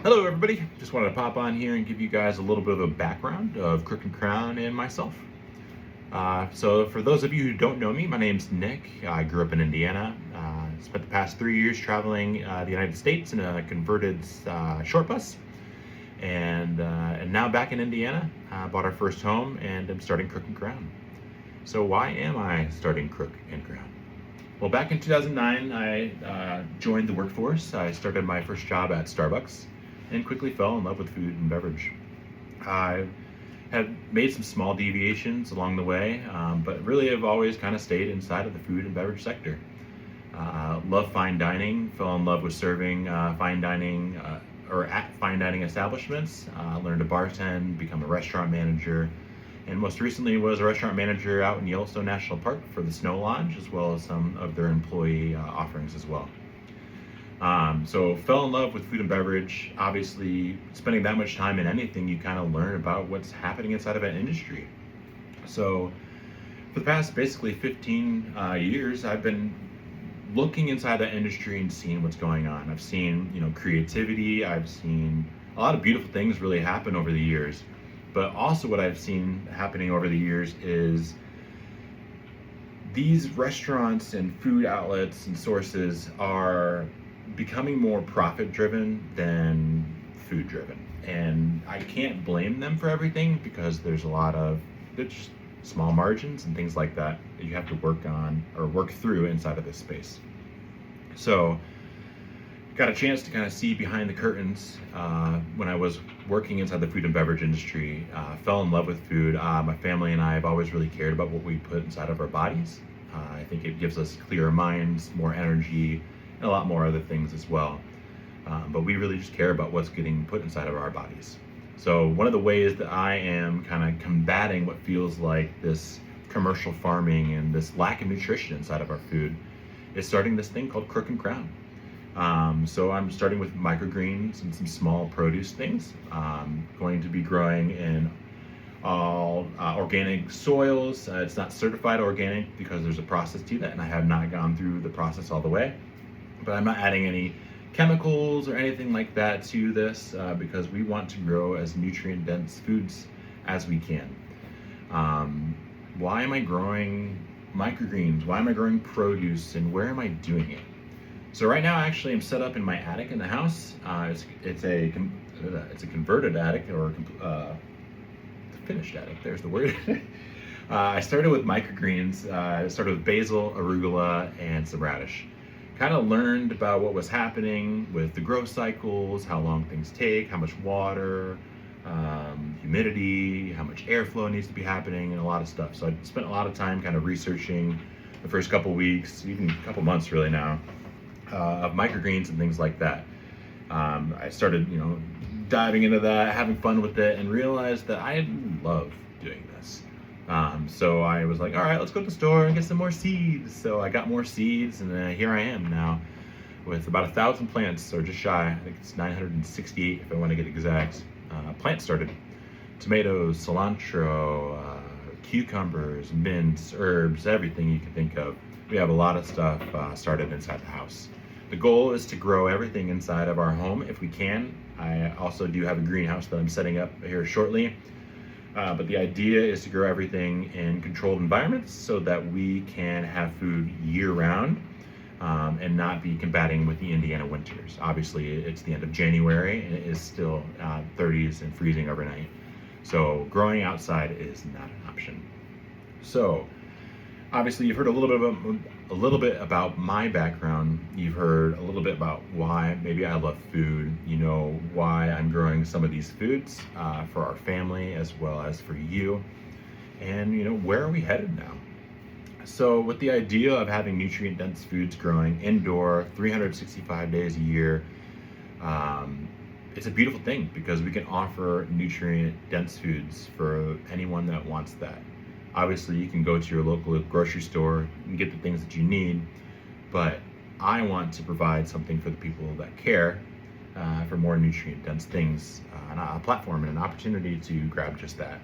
Hello, everybody. Just wanted to pop on here and give you guys a little bit of a background of Crook Crown and myself. So, for those of you who don't know me, my name's Nick. I grew up in Indiana. Spent the past 3 years traveling the United States in a converted short bus, and now back in Indiana. Bought our first home, and I'm starting Crook Crown. So, why am I starting Crook Crown? Well, back in 2009, I joined the workforce. I started my first job at Starbucks and quickly fell in love with food and beverage. I have made some small deviations along the way, but really have always kind of stayed inside of the food and beverage sector. Love fine dining, fell in love with serving fine dining or at fine dining establishments, learned to bartend, become a restaurant manager, and most recently was a restaurant manager out in Yellowstone National Park for the Snow Lodge, as well as some of their employee offerings as well. So fell in love with food and beverage. Obviously, spending that much time in anything, you kind of learn about what's happening inside of an industry. So for the past basically 15 years, I've been looking inside that industry and seeing what's going on. I've seen, creativity. I've seen a lot of beautiful things really happen over the years. But also what I've seen happening over the years is these restaurants and food outlets and sources are becoming more profit driven than food driven. And I can't blame them for everything because there's just small margins and things like that that you have to work on or work through inside of this space. So got a chance to kind of see behind the curtains when I was working inside the food and beverage industry. Fell in love with food. My family and I have always really cared about what we put inside of our bodies. I think it gives us clearer minds, more energy, and a lot more other things as well. But we really just care about what's getting put inside of our bodies. So one of the ways that I am kind of combating what feels like this commercial farming and this lack of nutrition inside of our food is starting this thing called Crook Crown. So I'm starting with microgreens and some small produce things. Going to be growing in all organic soils. It's not certified organic because there's a process to that, and I have not gone through the process all the way. But I'm not adding any chemicals or anything like that to this because we want to grow as nutrient dense foods as we can. Why am I growing microgreens? Why am I growing produce, and where am I doing it? So right now, actually, I'm set up in my attic in the house. It's a converted attic or finished attic. There's the word. I started with microgreens. I started with basil, arugula, and some radish. Kind of learned about what was happening with the growth cycles, how long things take, how much water, humidity, how much airflow needs to be happening, and a lot of stuff. So I spent a lot of time kind of researching the first couple weeks, even a couple months really now, of microgreens and things like that. I started, diving into that, having fun with it, and realized that I love doing this. So I was like, all right, let's go to the store and get some more seeds. So I got more seeds, and here I am now with about 1,000 plants, or just shy. I think it's 968 if I want to get exact. Plants started. Tomatoes, cilantro, cucumbers, mints, herbs, everything you can think of. We have a lot of stuff started inside the house. The goal is to grow everything inside of our home if we can. I also do have a greenhouse that I'm setting up here shortly. But the idea is to grow everything in controlled environments so that we can have food year round and not be combating with the Indiana winters. Obviously, it's the end of January and it is still 30s and freezing overnight. So growing outside is not an option. So obviously, you've heard a little bit about my background. You've heard a little bit about why maybe I love food. You know why I'm growing some of these foods for our family as well as for you. And where are we headed now? So with the idea of having nutrient-dense foods growing indoor 365 days a year, it's a beautiful thing because we can offer nutrient-dense foods for anyone that wants that. Obviously, you can go to your local grocery store and get the things that you need, but I want to provide something for the people that care for more nutrient-dense things, a platform and an opportunity to grab just that.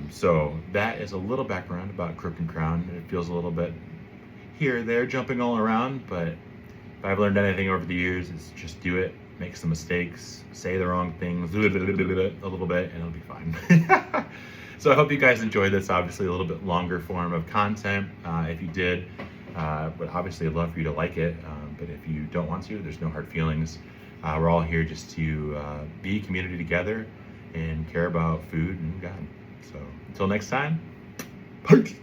So that is a little background about Crook Crown. It feels a little bit here, there, jumping all around, but if I've learned anything over the years, it's just do it make some mistakes, say the wrong things a little bit, and it'll be fine. So I hope you guys enjoyed this, obviously a little bit longer form of content. If you did, but obviously I'd love for you to like it, but if you don't want to, there's no hard feelings. We're all here just to be a community together and care about food and God. So until next time, peace.